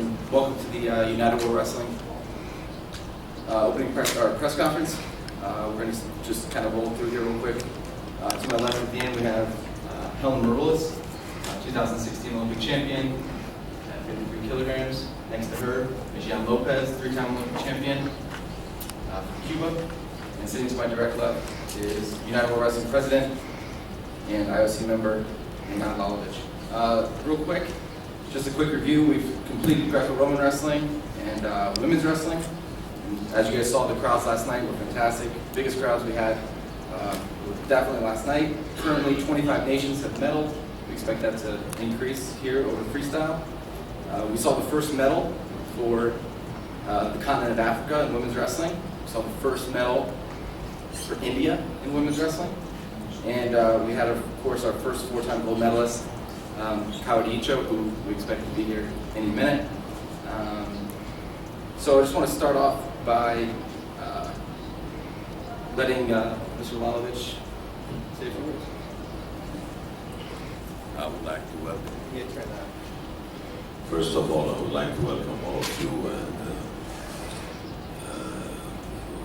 Welcome to the United World Wrestling opening press conference. We're going to just kind of roll through here real quick. To my left at the end, we have Helen Maroulis, 2016 Olympic champion at 53 kilograms. Next to her, Mijian Lopez, 3-time Olympic champion from Cuba. And sitting to my direct left is United World Wrestling president and IOC member, Nenad Lalovic. Real quick, just a quick review. We've completed Greco-Roman wrestling and women's wrestling. And as you guys saw, the crowds last night were fantastic. Biggest crowds we had definitely last night. Currently, 25 nations have medaled. We expect that to increase here over freestyle. We saw the first medal for the continent of Africa in women's wrestling. We saw the first medal for India in women's wrestling. And we had, of course, our first 4-time gold medalist, Kaori Icho, who we expect to be here any minute. So I just want to start off by letting Mr. Lalovic say a few words. I would like to welcome. Yeah, try that. First of all, I would like to welcome all of you and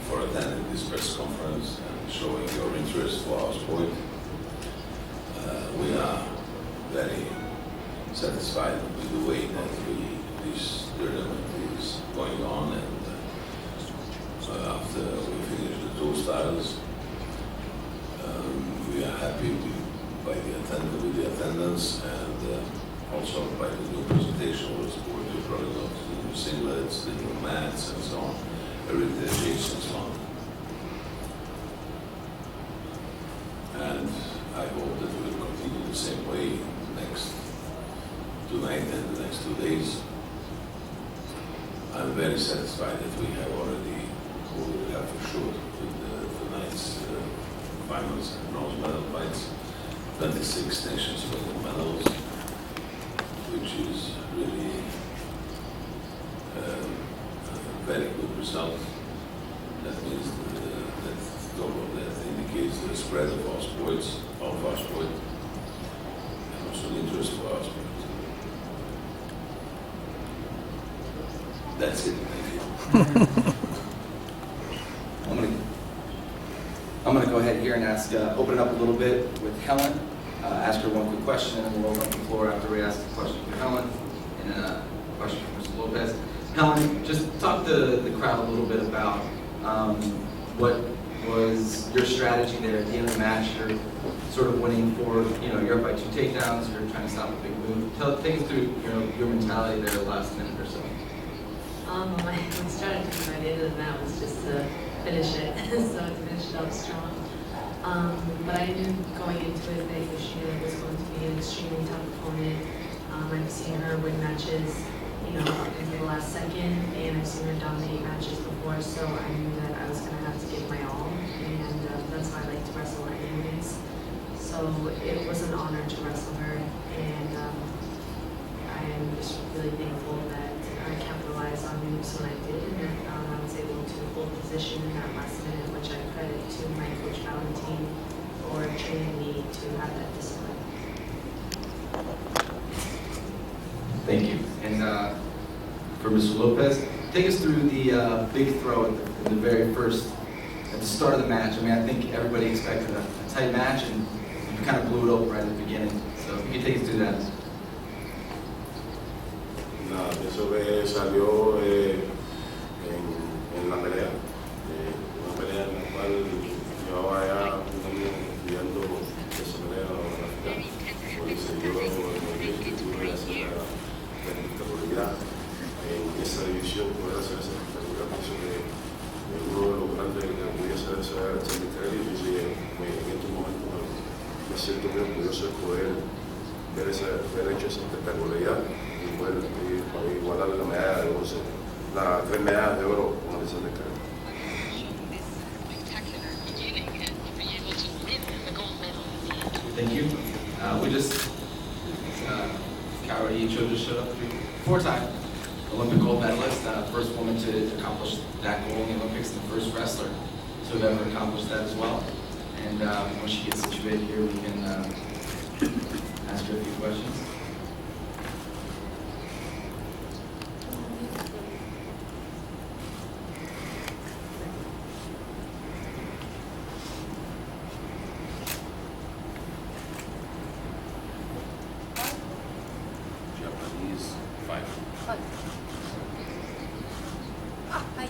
for attending this press conference and showing your interest for our sport. We are very satisfied with the way that this tournament is going on, and after we finish the 2 styles, we are happy with the attendance and also by the new presentation of the sport, the products, the new singlets, the new mats, and so on, everything adjacent and so on. And I hope that we will continue the same way tonight and the next 2 days. I'm very satisfied that we have already, we will have for sure with tonight's finals and bronze medal fights, 26 nations winning medals, which is really a very good result. That means that indicates the spread of our sports, and also the interest for our sport. That's it. Thank you. I'm gonna go ahead here and ask, open it up a little bit with Helen. Ask her one quick question, and then we'll open up the floor after we ask a question for Helen and a question for Mr. Lopez. Helen, just talk to the crowd a little bit about what was your strategy there at the end of the match. You're sort of winning for, you're up by 2 takedowns. You're trying to stop a big move. Take us through, your mentality there the last minute or so. My strategy by the end of the match was just to finish it, so to finish it up strong. But I knew going into it that Yoshida was going to be an extremely tough opponent. I've seen her win matches, up until the last second, and I've seen her dominate matches before, so I knew that I was going to have to give my all, and that's why I like to wrestle at anyways. So it was an honor to wrestle her, and I am just really thankful that I capitalized on moves when I did, and that I was able to hold position in that last minute, which I credit to my coach Valentine for training me to have that discipline. Thank you. And for Mr. Lopez, take us through the big throw at the start of the match. I mean, I think everybody expected a tight match, and you kind of blew it open right at the beginning. So if you could take us through that. Nada, pienso que salió en la pelea, una pelea en la cual llevaba ya un año pidiendo esa pelea a la final, porque se dio en el momento que tuve que hacer la espectacularidad en esa división, poder hacer esa espectacularidad. Pienso que uno de los grandes que podía hacer esa victoria, y en estos momentos me siento muy orgulloso de poder haber hecho esa espectacularidad y poder igualar la medalla de bronce, las 3 medallas de oro, como dice el decreto. Thank you. Kaori Icho just showed up, 4-time Olympic gold medalist, first woman to accomplish that goal in the Olympics, and the first wrestler to have ever accomplished that as well. And when she gets situated here, we can ask her a few questions. 5. あ、はい。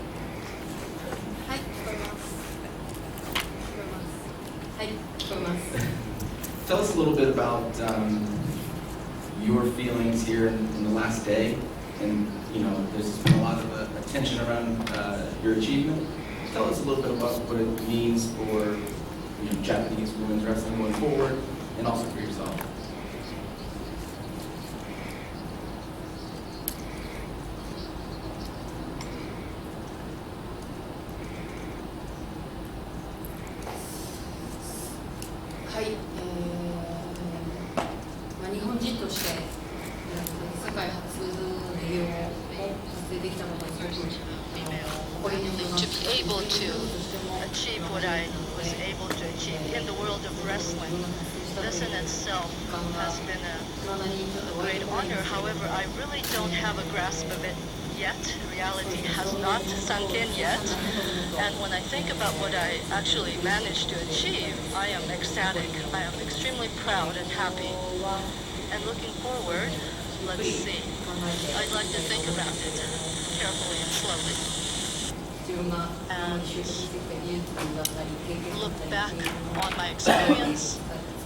はい、聞こえます。聞こえます。はい、聞こえます。Tell us a little bit about your feelings here in the last day, and there's been a lot of attention around your achievement. Tell us a little bit about what it means for Japanese women's wrestling going forward, and also for yourself. はい、日本人として、世界初の偉業を達成できたことはすごく誇りに思います。 To be able to achieve what I was able to achieve in the world of wrestling, this in itself has been a great honor. However, I really don't have a grasp of it yet. Reality has not sunk in yet. And when I think about what I actually managed to achieve, I am ecstatic. I am extremely proud and happy. And looking forward, let's see. I'd like to think about it carefully and slowly. And look back on my experience,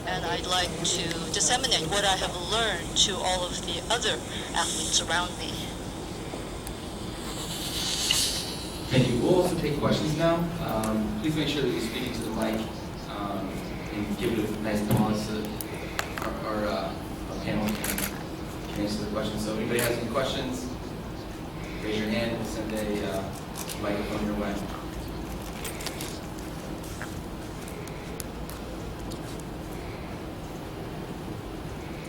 and I'd like to disseminate what I have learned to all of the other athletes around me. Thank you. We'll also take questions now. Please make sure that you speak into the mic and give it a nice pause so that our panel can answer the questions. So if anybody has any questions, raise your hand. We'll send a microphone your way.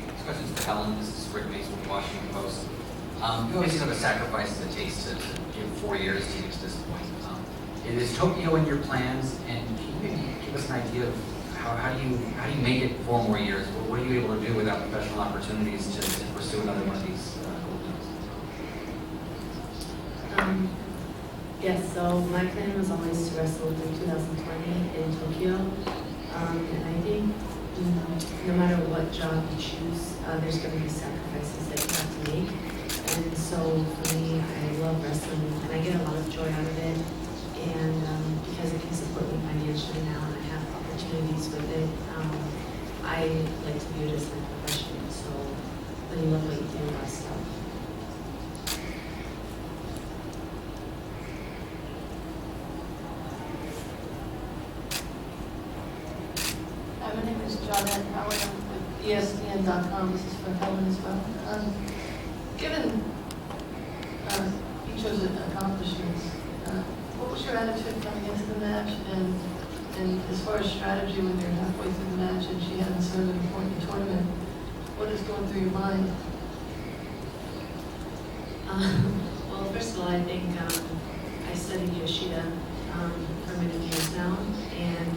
This question's to Helen. This is Rick Mason with the Washington Post. You always know the sacrifices it takes to give 4 years to get to this point. Is Tokyo in your plans? And can you maybe give us an idea of how do you make it 4 more years? What are you able to do without professional opportunities to pursue another one of these gold medals? Yes, so my plan was always to wrestle in 2020 in Tokyo. And I think no matter what job you choose, there's going to be sacrifices that you have to make. And so for me, I love wrestling and I get a lot of joy out of it. And because it can support me financially now and I have opportunities with it, I like to view it as my profession. So when you love what you do, that's stuff. Hi, my name is John Howard. I'm with ESPN.com. This is for Helen as well. Given Icho's accomplishments, what was your attitude coming into the match? And as far as strategy, when you're halfway through the match and she hadn't served an important tournament, what is going through your mind? Well, first of all, I think I studied Yoshida for many years now, and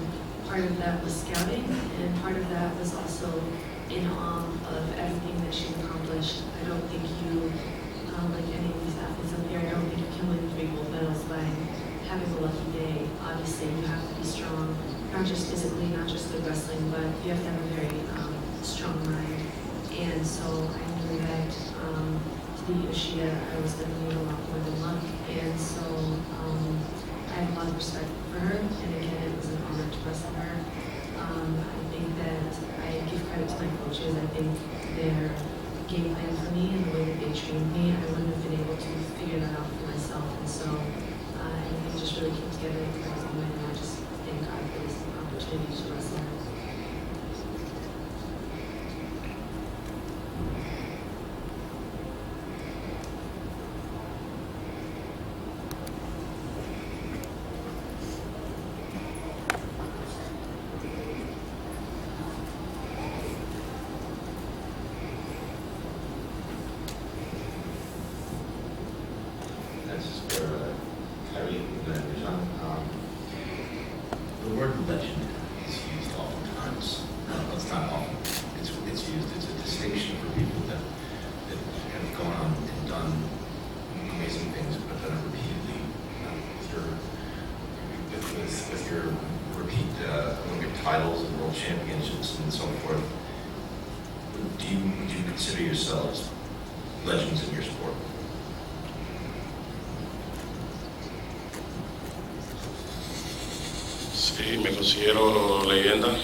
part of that was scouting, and part of that was also in awe of everything that she's accomplished. I don't think you, like any of these athletes up here, I don't think you can win 3 gold medals by having a lucky day. Obviously, you have to be strong, not just physically, not just with wrestling, but you have to have a very strong mind. And so I knew that to beat Yoshida, I was going to need a lot more than luck. And so I have a lot of respect for her, and again, it was an honor to wrestle her. I think that I give credit to my coaches. I think their game plan for me and the way that they trained me, I wouldn't have been able to figure that out for myself. And so it just really came together at the right moment, and I just thank God for this opportunity to wrestle her. Kaori Icho. The word legend is used oftentimes. It's not often. It's used as a distinction for people that have gone on and done amazing things, but done it repeatedly. With your repeat Olympic titles and world championships and so forth, would you consider yourselves legends in your sport? Sí, me considero leyenda.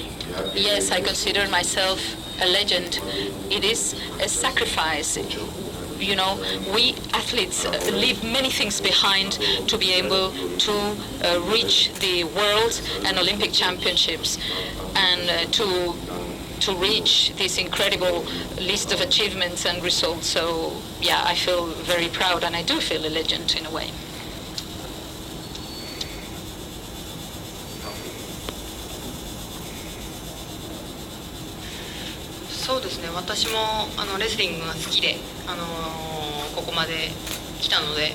Yes, I consider myself a legend. It is a sacrifice. You know, we athletes leave many things behind to be able to reach the world and Olympic championships and to reach this incredible list of achievements and results. So, yeah, I feel very proud, and I do feel a legend in a way.そうですね、私もレスリングが好きで、ここまで来たので、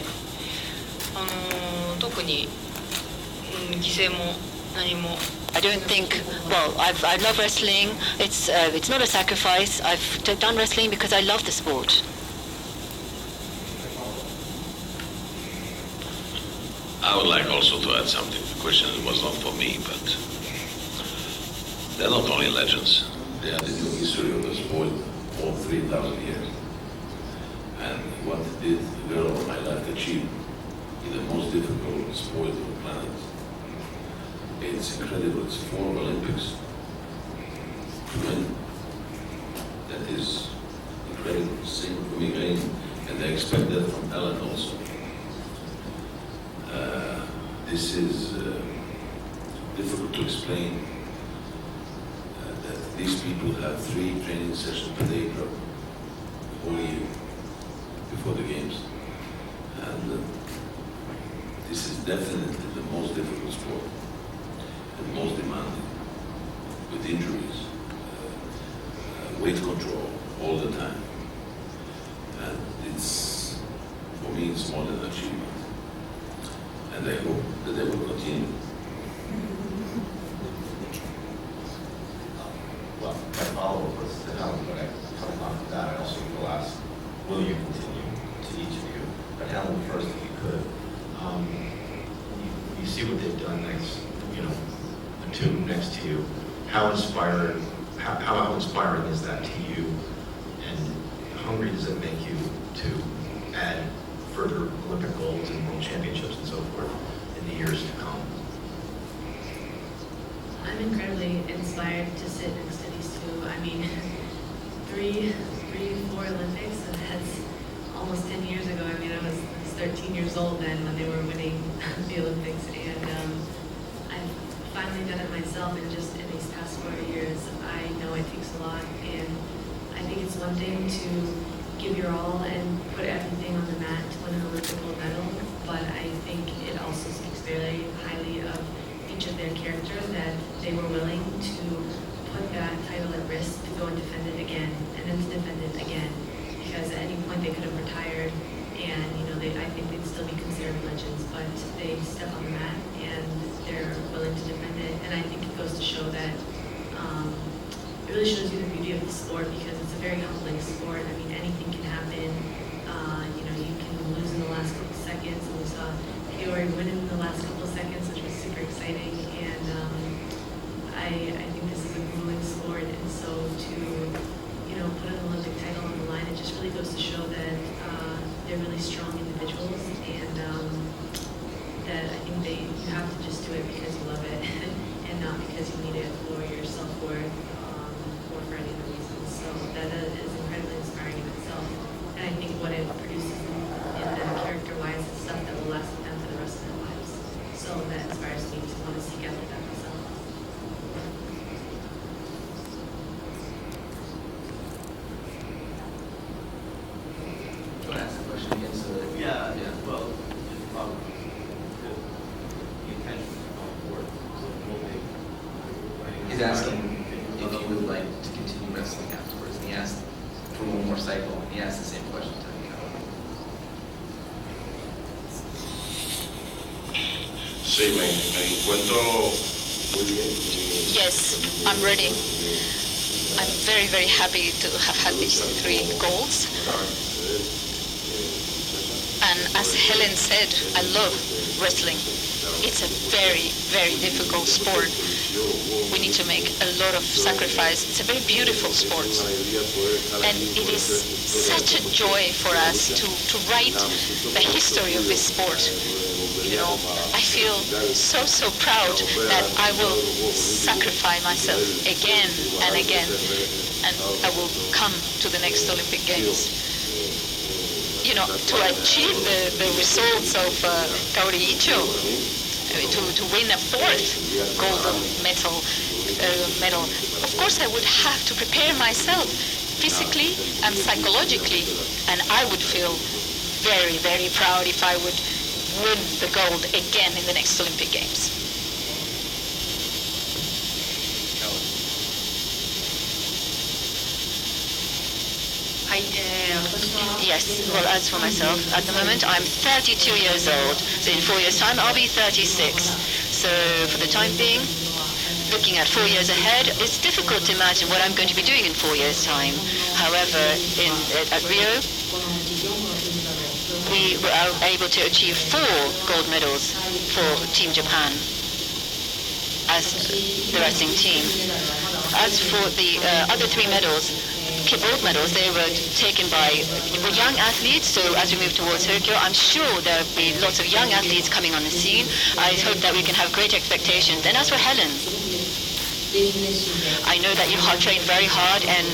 特に、犠牲も何も。I don't think, well, I love wrestling. It's not a sacrifice. I've done wrestling because I love the sport. I would like also to add something. The question was not for me, but they're not only legends. They are the new history of the sport for 3,000 years. And what did the girl of my life achieve in the most difficult sport of the planet? It's incredible. It's 4 Olympics to win. That is incredible. Same for Mijian, and I expect that from Helen also. This is difficult to explain. That these people have 3 training sessions per day, whole year before the games, and this is definitely the most difficult sport and most demanding, with injuries, weight control all the time, and it's, for me, it's more than an achievement, and I hope that they will continue. Well, my follow-up was to Helen, but coming off of that, I also will ask, will you continue to each of you? But Helen first, if you could. You see what they've done next, the tomb next to you. How inspiring is that to you? And hungry does it make you to add further Olympic golds and world championships and so forth in the years to come? I'm incredibly inspired to sit next to these two. I mean, 4 Olympics, and that's almost 10 years ago. I mean, I was 13 years old then when they were winning the Olympics, and I've finally done it myself, and just in these past 4 years, I know it takes a lot, and I think it's one thing to give your all and put everything on the mat to win an Olympic gold medal, but I think it also speaks very highly of each of their character that they were willing to put that title at risk to go and defend it again, and then to defend it again, because at any point they could have retired, and I think they'd still be considered legends, but they step on the mat and they're willing to defend it, and I think it goes to show that it really shows you the beauty of the sport, because it's a very humbling sport. I mean, anything can happen. You can lose in the last couple seconds, and we saw Kaori win in the last couple seconds, which was super exciting, and I think this is a grueling sport, and so to put an Olympic title on the line, it just really goes to show that they're really strong individuals, and that I think you have to just do it because you love it, and not because you need it for your self-worth or for any other reasons. So that is incredibly inspiring in itself, and I think what it produces in them character-wise is stuff that will last with them for the rest of their lives. So that inspires me to want to seek after that myself. Can I ask the question again? So that, Yeah. Well, the intention going forward will be. he's asking if you would like to continue wrestling afterwards, and he asked for one more cycle, and he asked the same question to me. Sí, me encuentro muy bien. Yes, I'm ready. I'm very, very happy to have had these 3 goals. And as Helen said, I love wrestling. It's a very, very difficult sport. We need to make a lot of sacrifice. It's a very beautiful sport. And it is such a joy for us to write the history of this sport. You know, I feel so proud that I will sacrifice myself again and again, and I will come to the next Olympic Games. You know, to achieve the results of Kaori Icho, to win a fourth gold medal, of course I would have to prepare myself physically and psychologically, and I would feel very proud if I would win the gold again in the next Olympic Games. Yes, well, as for myself, at the moment I'm 32 years old, so in 4 years' time I'll be 36. So for the time being, looking at 4 years ahead, it's difficult to imagine what I'm going to be doing in 4 years' time. However, at Rio, we were able to achieve 4 gold medals for Team Japan as the wrestling team. As for the other 3 medals, gold medals, they were taken by young athletes, so as we move towards Tokyo, I'm sure there will be lots of young athletes coming on the scene. I hope that we can have great expectations. And as for Helen, I know that you have trained very hard, and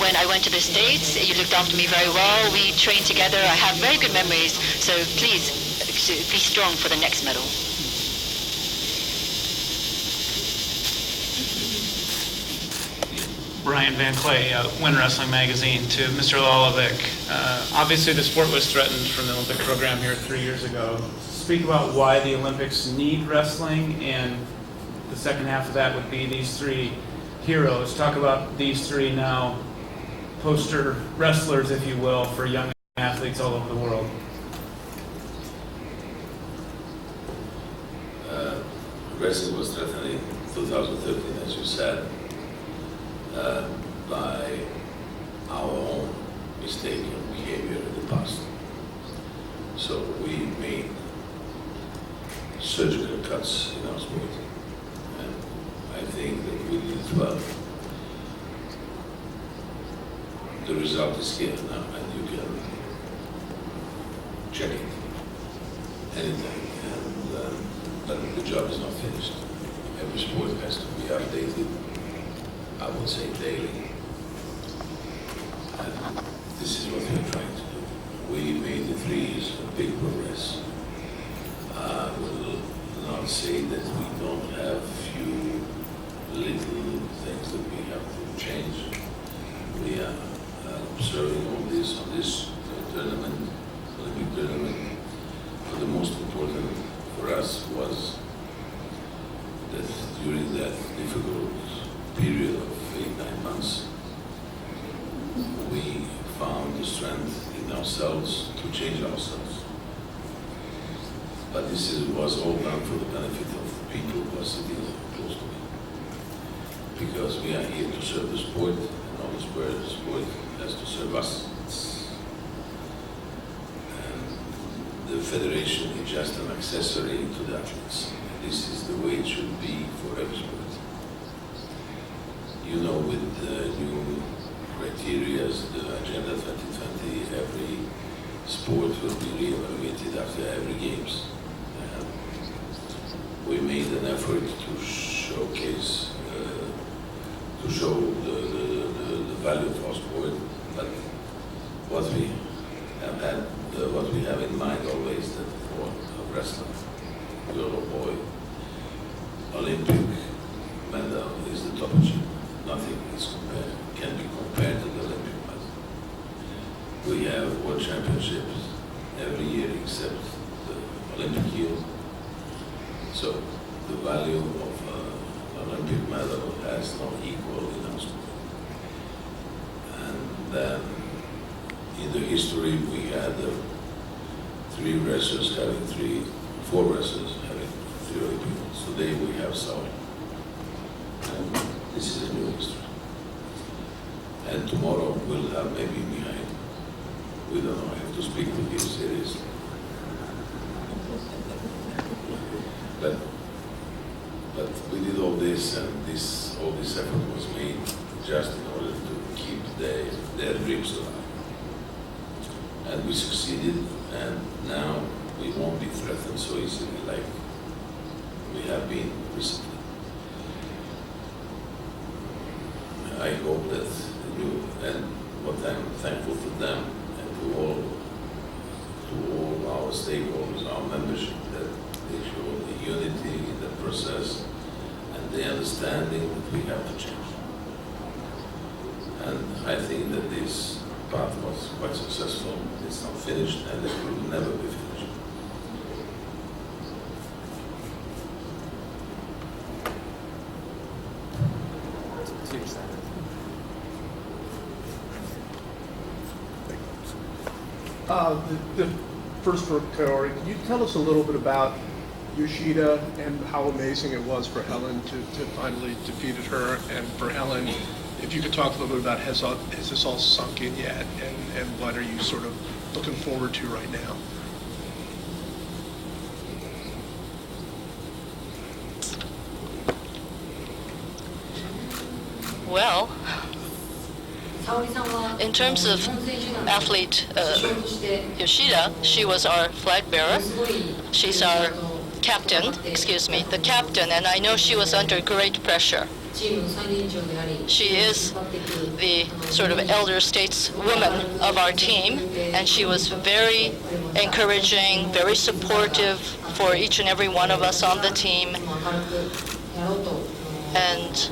when I went to the States, you looked after me very well. We trained together. I have very good memories, so please be strong for the next medal. Brian Van Clay, Win Wrestling Magazine. To Mr. Lalovic, obviously the sport was threatened from the Olympic program here 3 years ago. Speak about why the Olympics need wrestling, and the second half of that would be these 3 heroes. Talk about these 3 now poster wrestlers, if you will, for young athletes all over the world. Wrestling was threatened in 2013, as you said, by our own mistake and behavior in the past. So we made surgical cuts in our sport, and I think that we did it well. The result is here now, and you can check it anytime. But the job is not finished. Every sport has to be updated, I would say daily. And this is what we're trying to do. We made the 3 years a big progress. I will not say that we don't have few little things that we have to change. We are observing all this on this tournament, Olympic tournament. But the most important for us was that during that difficult period of 8-9 months, we found the strength in ourselves to change ourselves. But this was all done for the benefit of the people who are sitting close to me. Because we are here to serve the sport, and not the sport has to serve us. And the federation is just an accessory to the athletes. This is the way it should be for every sport. You know, with the new criteria, the Agenda 2020, every sport will be re-evaluated after every games. We made an effort to showcase, to show the value of our sport, but what we have had, what we have in mind always, that for a wrestler, girl or boy, Olympic medal is the top achievement. Nothing can be compared to the Olympic medal. We have world championships every year except the Olympic year. So the value of an Olympic medal has no equal in our sport. And then in the history we had 3 wrestlers having 4 wrestlers having 3 Olympic medals. Today we have Saul. And this is a new history. And tomorrow we'll have maybe behind. We don't know, I have to speak with you seriously. But we did all this this and all this effort was made just in order to keep their dreams alive. And we succeeded, and now we won't be threatened so easily like we have been recently. I hope that you, and what I'm thankful to them and to all our stakeholders, our membership, that they show the unity in the process and the understanding that we have to change. And I think that this path was quite successful. It's not finished, and it will never be finished. The first for Kaori, can you tell us a little bit about Yoshida and how amazing it was for Helen to finally defeated her? And for Helen, if you could talk a little bit about has this all sunk in yet, and what are you sort of looking forward to right now? Well, in terms of athlete Yoshida, she was our flag bearer. She's our captain, the captain, and I know she was under great pressure. She is the sort of elder stateswoman of our team, and she was very encouraging, very supportive for each and every one of us on the team. And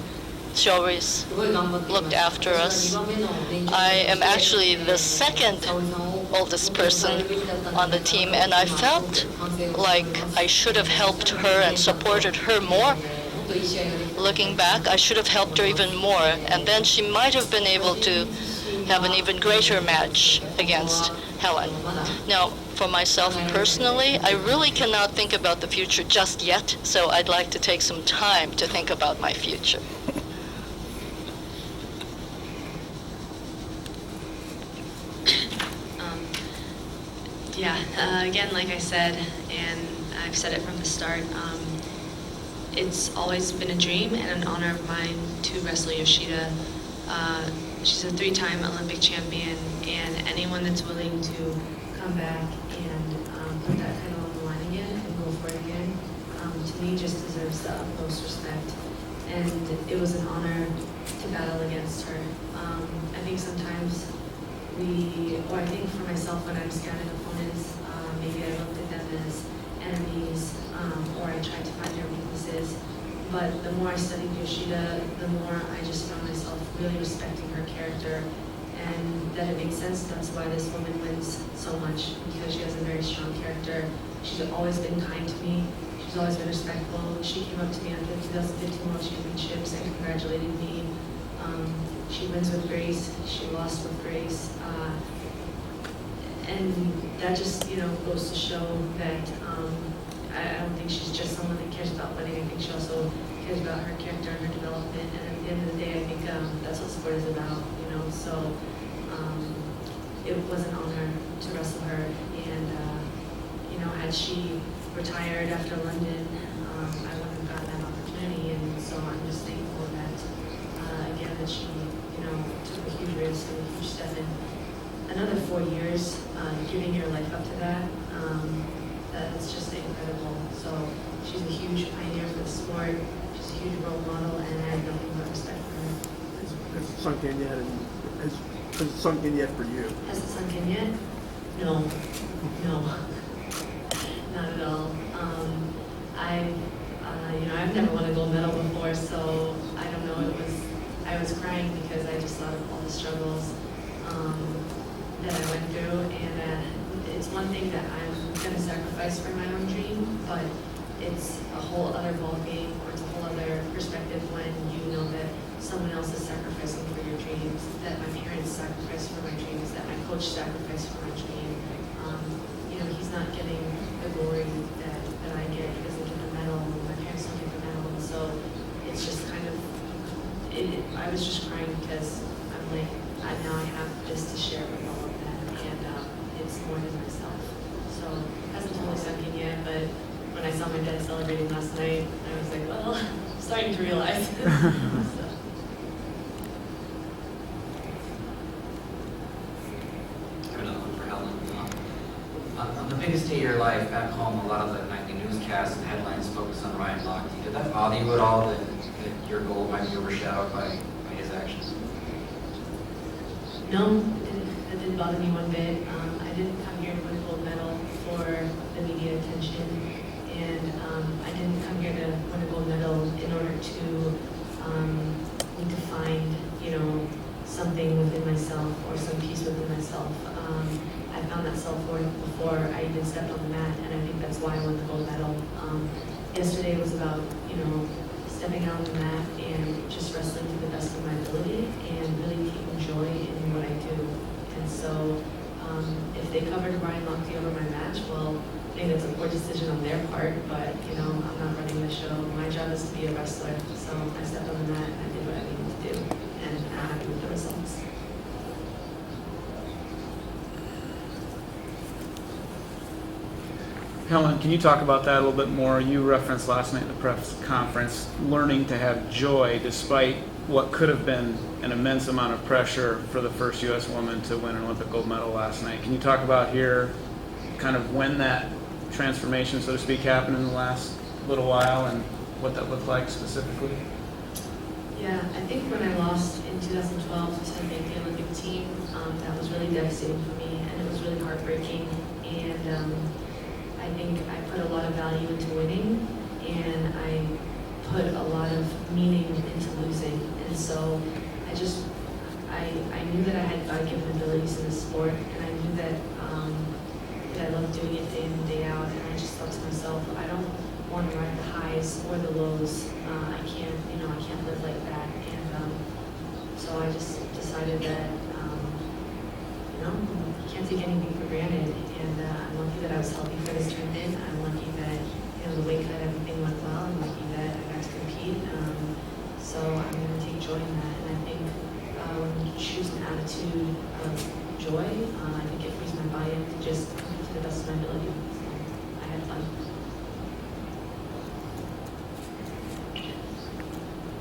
she always looked after us. I am actually the second oldest person on the team, and I felt like I should have helped her and supported her more. Looking back, I should have helped her even more, and then she might have been able to have an even greater match against Helen. Now, for myself personally, I really cannot think about the future just yet, so I'd like to take some time to think about my future. Again, like I said, and I've said it from the start, it's always been a dream and an honor of mine to wrestle Yoshida. She's a 3-time Olympic champion, and anyone that's willing to come back and put that title on the line again and go for it again, to me just deserves the utmost respect. And it was an honor to battle against her. I think sometimes I think for myself when I'm scouting opponents, maybe I looked at them as enemies, or I tried to find their weaknesses. But the more I studied Yoshida, the more I just found myself really respecting her character, and that it makes sense. That's why this woman wins so much, because she has a very strong character. She's always been kind to me. She's always been respectful. She came up to me after the 2015 World Championships and congratulated me. She wins with grace. She lost with grace. And that just, goes to show that I don't think she's just someone that cares about winning. I think she also cares about her character and her development. And at the end of the day, I think that's what sport is about, So it was an honor to wrestle her. And, had she retired after London, I wouldn't have gotten that opportunity. And so I'm just thankful that, again, that she, took a huge risk and a huge step in. Another 4 years, giving your life up to that, that's just incredible. So she's a huge pioneer for the sport. She's a huge role model, and I have nothing but respect for her. Has it sunk in yet? Has it sunk in yet for you? Has it sunk in yet? No, not at all. I've never won a gold medal before, so I don't know. I was crying because I just thought of all the struggles that I went through, and it's one thing that I'm going to sacrifice for my own dream, but it's a whole other ballgame, or it's a whole other perspective when you know that someone else is sacrificing for your dreams, that my parents sacrificed for my dreams, that my coach sacrificed for my dream. He's not getting the glory that I get. He doesn't get the medal, my parents don't get the medal, and so it's just kind of, I was just crying because I'm like, now I have this to share with all of them, and it's more than myself. So it hasn't totally sunk in yet, but when I saw my dad celebrating last night, I was like, well, I'm starting to realize. Another one for Helen. On the biggest day of your life, back home, a lot of the nightly newscasts and headlines focus on Ryan Lochte. Did that bother you at all, that your goal might be overshadowed by his actions? No, it didn't bother me one bit. I didn't come here to win a gold medal for the media attention, and I didn't come here to win a gold medal in order to need to find, something within myself or some peace within myself. I found that self-worth before I even stepped on the mat, and I think that's why I won the gold medal. Yesterday was about, stepping out on the mat and just wrestling to the best of my ability and really taking joy in what I do. And so if they covered Ryan Lochte over my match, well, I think that's a poor decision on their part, but, I'm not running the show. My job is to be a wrestler. So I stepped on the mat and I did what I needed to do, and I'm happy with the results. Helen, can you talk about that a little bit more? You referenced last night in the press conference, learning to have joy despite what could have been an immense amount of pressure for the first U.S. woman to win an Olympic gold medal last night. Can you talk about here kind of when that transformation, so to speak, happened in the last little while and what that looked like specifically? Yeah, I think when I lost in 2012 to make the Olympic team, that was really devastating for me, and it was really heartbreaking. And I think I put a lot of value into winning, and I put a lot of meaning into losing. And so I knew that I had God-given abilities in the sport, and I knew that I loved doing it day in and day out. And I just thought to myself, I don't want to ride the highs or the lows. I can't live like that. And so I just decided that, you can't take anything for granted. And I'm lucky that I was healthy for this tournament. I'm lucky that, the weight cut, everything went well. I'm lucky that I got to compete. So I'm going to take joy in that. And I think when you choose an attitude of joy, I think it frees my body up to just compete to the best of my ability. So I had fun.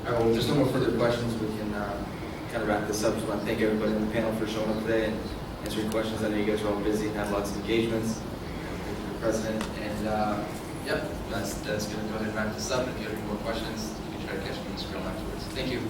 All right, well, if there's no more further questions, we can kind of wrap this up. Just want to thank everybody on the panel for showing up today and answering questions. I know you guys are all busy and have lots of engagements. Thank you, President. And that's going to go ahead and wrap this up. If you have any more questions, you can try to catch me on the screen afterwards. Thank you.